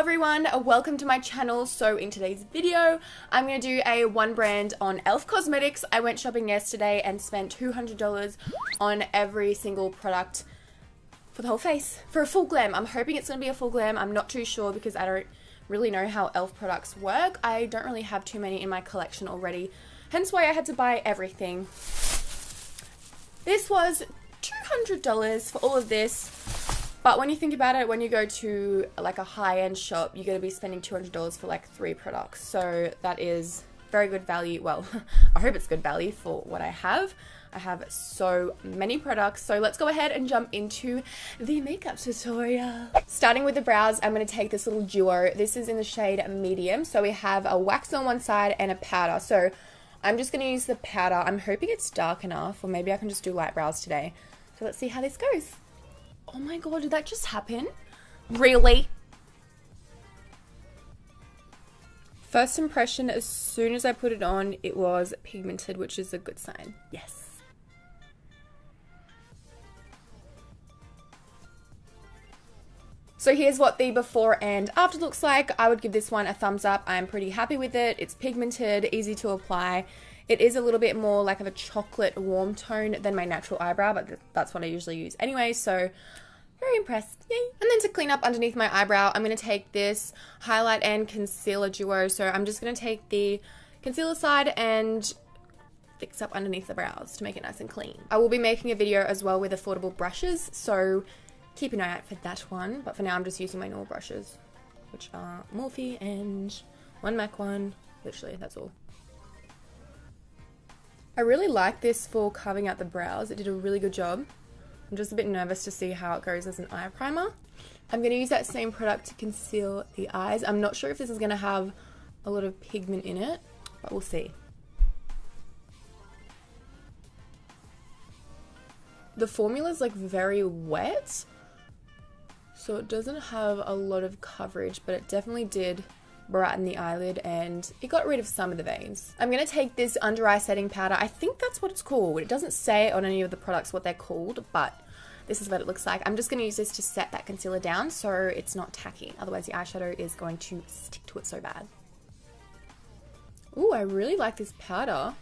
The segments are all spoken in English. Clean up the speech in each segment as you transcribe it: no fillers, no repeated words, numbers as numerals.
everyone, welcome to my channel. So in today's video, I'm going to do a one brand on E.L.F cosmetics. I went shopping yesterday and spent $200 on every single product for the whole face for a full glam. I'm hoping it's going to be a full glam. I'm not too sure because I don't really know how E.L.F products work. I don't really have too many in my collection already, hence why I had to buy everything. This was $200 for all of this. But when you think about it, when you go to like a high-end shop, you're going to be spending $200 for like 3 products. So that is very good value. Well, I hope it's good value for what I have. I have so many products. So let's go ahead and jump into the makeup tutorial. Starting with the brows, I'm going to take this little duo. This is in the shade medium. So we have a wax on one side and a powder. So I'm just going to use the powder. I'm hoping it's dark enough, or maybe I can just do light brows today. So let's see how this goes. Oh my god, did that just happen? Really? First impression, as soon as I put it on, it was pigmented, which is a good sign. Yes. So here's what the before and after looks like. I would give this one a thumbs up. I'm pretty happy with it. It's pigmented, easy to apply. It is a little bit more like of a chocolate warm tone than my natural eyebrow, but that's what I usually use anyway, so very impressed. Yay. And then to clean up underneath my eyebrow, I'm going to take this highlight and concealer duo. So I'm just going to take the concealer side and fix up underneath the brows to make it nice and clean. I will be making a video as well with affordable brushes, so keep an eye out for that one. But for now, I'm just using my normal brushes, which are Morphe and one MAC one. Literally, that's all. I really like this for carving out the brows. It did a really good job. I'm just a bit nervous to see how it goes as an eye primer. I'm going to use that same product to conceal the eyes. I'm not sure if this is going to have a lot of pigment in it, but we'll see. The formula is like very wet, so it doesn't have a lot of coverage, but it definitely did brighten the eyelid and it got rid of some of the veins. I'm going to take this under eye setting powder. I think that's what it's called. It doesn't say on any of the products what they're called, but this is what it looks like. I'm just going to use this to set that concealer down so it's not tacky. Otherwise the eyeshadow is going to stick to it so bad. Ooh, I really like this powder.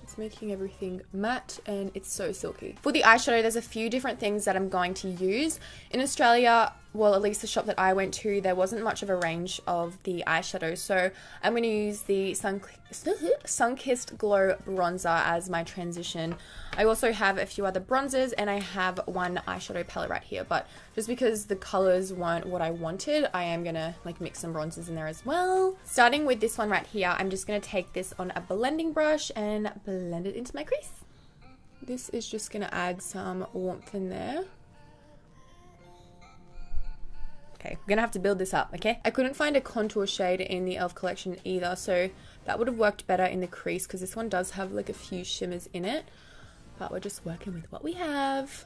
It's making everything matte and it's so silky. For the eyeshadow, there's a few different things that I'm going to use. In Australia, well, at least the shop that I went to, there wasn't much of a range of the eyeshadow. So I'm going to use the Sunkissed Glow Bronzer as my transition. I also have a few other bronzers and I have one eyeshadow palette right here. But just because the colors weren't what I wanted, I am going to like mix some bronzers in there as well. Starting with this one right here, I'm just going to take this on a blending brush and blend it into my crease. This is just going to add some warmth in there. Okay, we're gonna have to build this up, okay? I couldn't find a contour shade in the E.L.F collection either, so that would have worked better in the crease because this one does have like a few shimmers in it, but we're just working with what we have.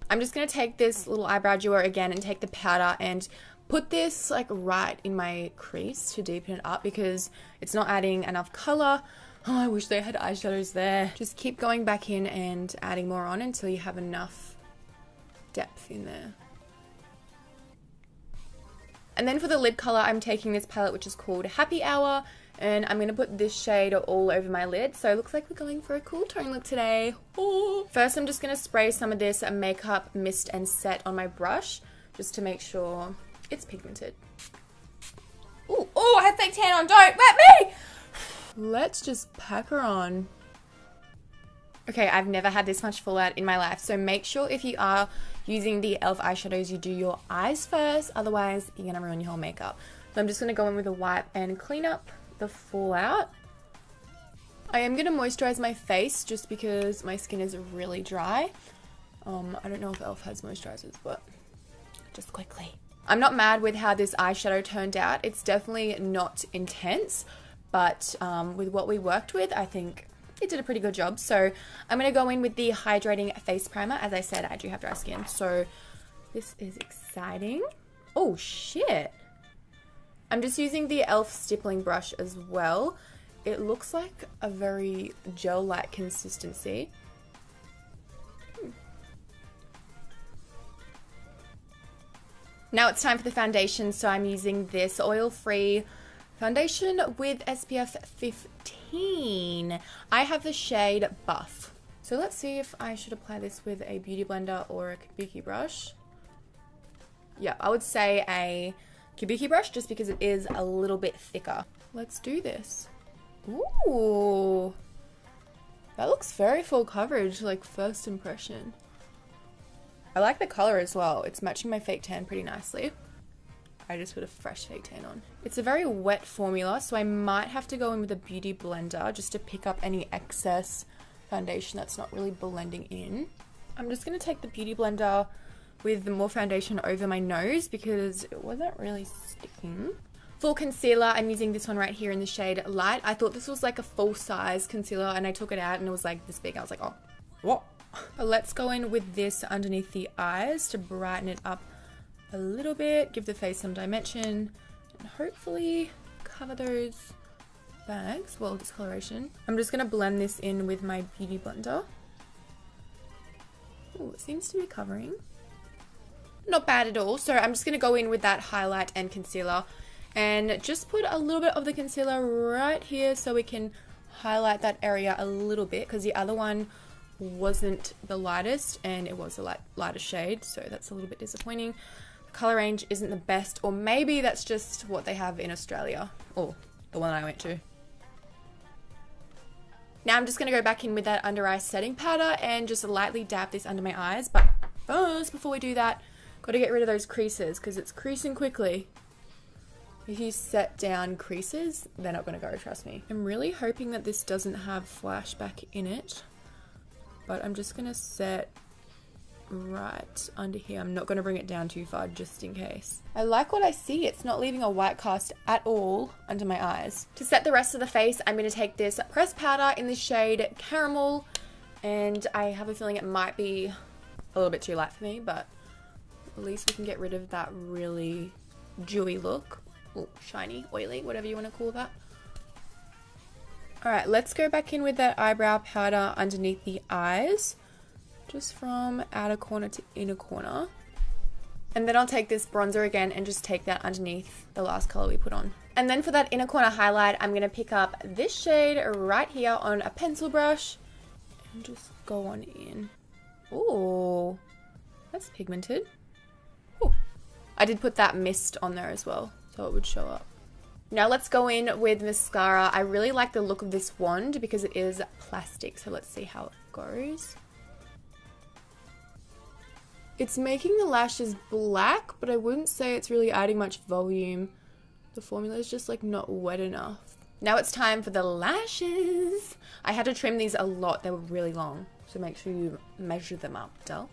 I'm just gonna take this little eyebrow duo again and take the powder and put this like right in my crease to deepen it up because it's not adding enough color. Oh, I wish they had eyeshadows there. Just keep going back in and adding more on until you have enough depth in there. And then for the lid color, I'm taking this palette which is called Happy Hour, and I'm going to put this shade all over my lid, so it looks like we're going for a cool tone look today. Ooh. First, I'm just going to spray some of this makeup mist and set on my brush just to make sure it's pigmented. Ooh, oh, I have fake tan on, don't let me! Let's just pack her on. Okay, I've never had this much fallout in my life, so make sure if you are using the E.L.F eyeshadows, you do your eyes first, otherwise you're going to ruin your whole makeup. So I'm just going to go in with a wipe and clean up the fallout. I am going to moisturize my face just because my skin is really dry. I don't know if E.L.F has moisturizers, but just quickly. I'm not mad with how this eyeshadow turned out. It's definitely not intense, but with what we worked with, I think it did a pretty good job. So I'm going to go in with the Hydrating Face Primer. As I said, I do have dry skin, so this is exciting. Oh shit. I'm just using the E.L.F stippling brush as well. It looks like a very gel-like consistency. Now it's time for the foundation, so I'm using this oil-free foundation with SPF 15. I have the shade Buff. So let's see if I should apply this with a beauty blender or a kabuki brush. Yeah, I would say a kabuki brush just because it is a little bit thicker. Let's do this. Ooh, that looks very full coverage, like first impression. I like the color as well. It's matching my fake tan pretty nicely. I just put a fresh fake tan on. It's a very wet formula, so I might have to go in with a beauty blender just to pick up any excess foundation that's not really blending in. I'm just going to take the beauty blender with more foundation over my nose because it wasn't really sticking. For concealer, I'm using this one right here in the shade Light. I thought this was like a full size concealer and I took it out and it was like this big. I was like, oh, what? But let's go in with this underneath the eyes to brighten it up a little bit, give the face some dimension, and hopefully cover those bags, well, discoloration. I'm just going to blend this in with my beauty blender. Oh, it seems to be covering. Not bad at all. So I'm just going to go in with that highlight and concealer and just put a little bit of the concealer right here so we can highlight that area a little bit because the other one wasn't the lightest and it was a lighter shade, so that's a little bit disappointing. The color range isn't the best, or maybe that's just what they have in Australia, or the one I went to. Now I'm just going to go back in with that under eye setting powder and just lightly dab this under my eyes, but first, before we do that, got to get rid of those creases because it's creasing quickly. If you set down creases, they're not going to go, trust me. I'm really hoping that this doesn't have flashback in it. But I'm just going to set right under here. I'm not going to bring it down too far just in case. I like what I see. It's not leaving a white cast at all under my eyes. To set the rest of the face, I'm going to take this pressed powder in the shade Caramel. And I have a feeling it might be a little bit too light for me, but at least we can get rid of that really dewy look. Ooh, shiny, oily, whatever you want to call that. Alright, let's go back in with that eyebrow powder underneath the eyes. Just from outer corner to inner corner. And then I'll take this bronzer again and just take that underneath the last color we put on. And then for that inner corner highlight, I'm going to pick up this shade right here on a pencil brush. And just go on in. Ooh, that's pigmented. Ooh. I did put that mist on there as well, so it would show up. Now let's go in with mascara. I really like the look of this wand because it is plastic. So let's see how it goes. It's making the lashes black, but I wouldn't say it's really adding much volume. The formula is just like not wet enough. Now it's time for the lashes. I had to trim these a lot. They were really long. So make sure you measure them up, Del.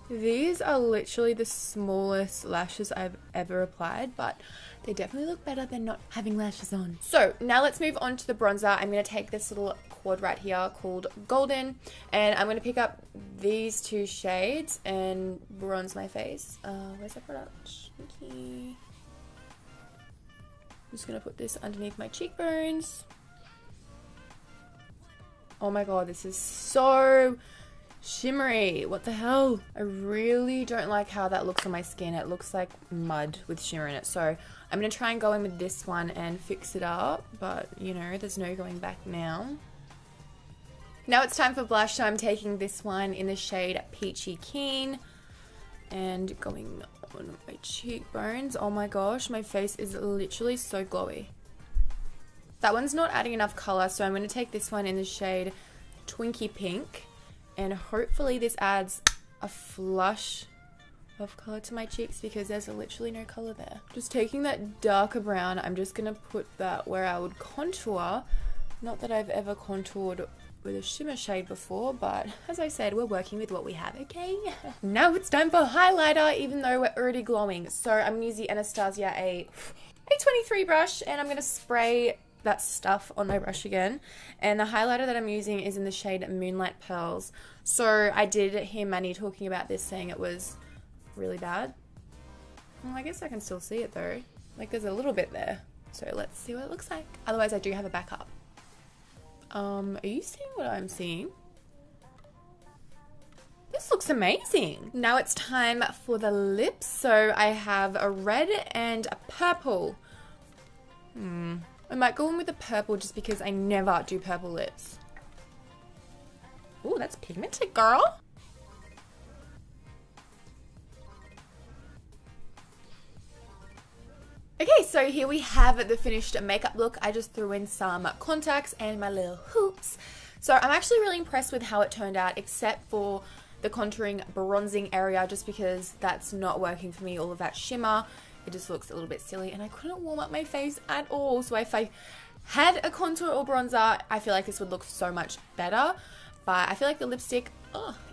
These are literally the smallest lashes I've ever applied, but they definitely look better than not having lashes on. So now let's move on to the bronzer. I'm going to take this little quad right here called Golden, and I'm going to pick up these two shades and bronze my face. Where's that product? Okay. I'm just going to put this underneath my cheekbones. Oh my god, this is so shimmery. What the hell? I really don't like how that looks on my skin. It looks like mud with shimmer in it. So I'm going to try and go in with this one and fix it up. But, you know, there's no going back now. Now it's time for blush. So I'm taking this one in the shade Peachy Keen. And going on my cheekbones. Oh my gosh, my face is literally so glowy. That one's not adding enough color. So I'm going to take this one in the shade Twinkie Pink. And hopefully this adds a flush of color to my cheeks because there's literally no color there. Just taking that darker brown, I'm just going to put that where I would contour. Not that I've ever contoured with a shimmer shade before, but as I said, we're working with what we have, okay? Now it's time for highlighter, even though we're already glowing. So I'm going to use the Anastasia A23 brush, and I'm going to spray that stuff on my brush again. And the highlighter that I'm using is in the shade Moonlight Pearls. So I did hear Manny talking about this, saying it was really bad. Well, I guess I can still see it though. Like there's a little bit there. So let's see what it looks like. Otherwise I do have a backup. Are you seeing what I'm seeing? This looks looks amazing. Now it's time for the lips. So I have a red and a purple. I might go in with the purple just because I never do purple lips. Oh, that's pigmented, girl. Okay, so here we have the finished makeup look. I just threw in some contacts and my little hoops. So I'm actually really impressed with how it turned out, except for the contouring bronzing area, just because that's not working for me, all of that shimmer. It just looks a little bit silly, and I couldn't warm up my face at all. So if I had a contour or bronzer, I feel like this would look so much better. But I feel like the lipstick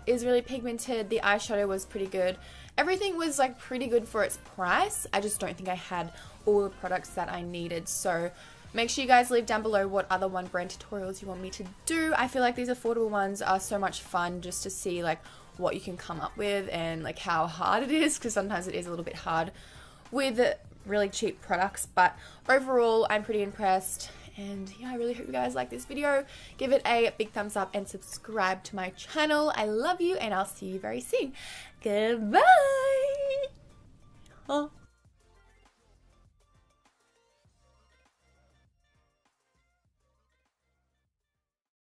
is really pigmented. The eyeshadow was pretty good. Everything was like pretty good for its price. I just don't think I had all the products that I needed. So make sure you guys leave down below what other one brand tutorials you want me to do. I feel like these affordable ones are so much fun just to see like what you can come up with and like how hard it is, because sometimes it is a little bit hard with really cheap products. But overall, I'm pretty impressed. And yeah, I really hope you guys like this video. Give it a big thumbs up and subscribe to my channel. I love you, and I'll see you very soon. Goodbye.